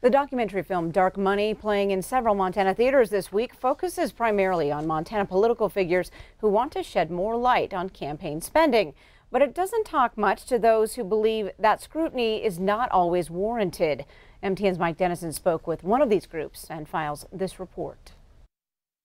The documentary film Dark Money, playing in several Montana theaters this week, focuses primarily on Montana political figures who want to shed more light on campaign spending. But it doesn't talk much to those who believe that scrutiny is not always warranted. MTN's Mike Dennison spoke with one of these groups and files this report.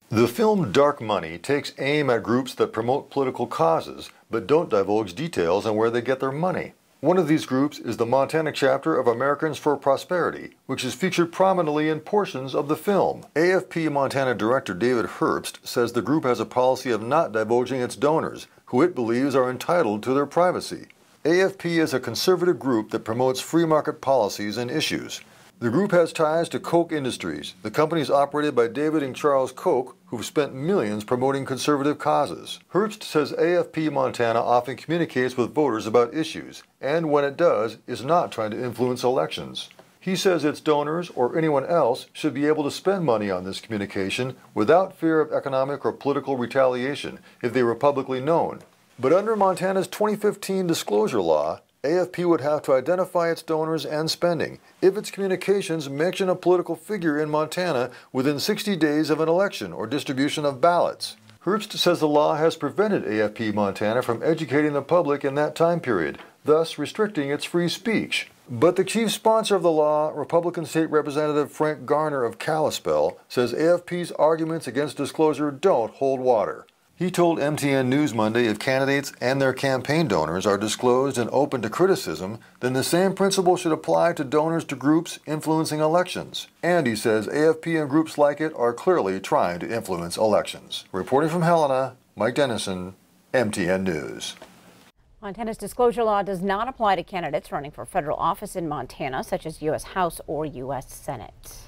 The film Dark Money takes aim at groups that promote political causes but don't divulge details on where they get their money. One of these groups is the Montana chapter of Americans for Prosperity, which is featured prominently in portions of the film. AFP Montana Director David Herbst says the group has a policy of not divulging its donors, who it believes are entitled to their privacy. AFP is a conservative group that promotes free market policies and issues. The group has ties to Koch Industries. The company is operated by David and Charles Koch, who've spent millions promoting conservative causes. Herbst says AFP Montana often communicates with voters about issues, and when it does, is not trying to influence elections. He says its donors or anyone else should be able to spend money on this communication without fear of economic or political retaliation if they were publicly known. But under Montana's 2015 disclosure law, AFP would have to identify its donors and spending if its communications mention a political figure in Montana within 60 days of an election or distribution of ballots. Herbst says the law has prevented AFP Montana from educating the public in that time period, thus restricting its free speech. But the chief sponsor of the law, Republican State Representative Frank Garner of Kalispell, says AFP's arguments against disclosure don't hold water. He told MTN News Monday if candidates and their campaign donors are disclosed and open to criticism, then the same principle should apply to donors to groups influencing elections. And he says AFP and groups like it are clearly trying to influence elections. Reporting from Helena, Mike Dennison, MTN News. Montana's disclosure law does not apply to candidates running for federal office in Montana, such as U.S. House or U.S. Senate.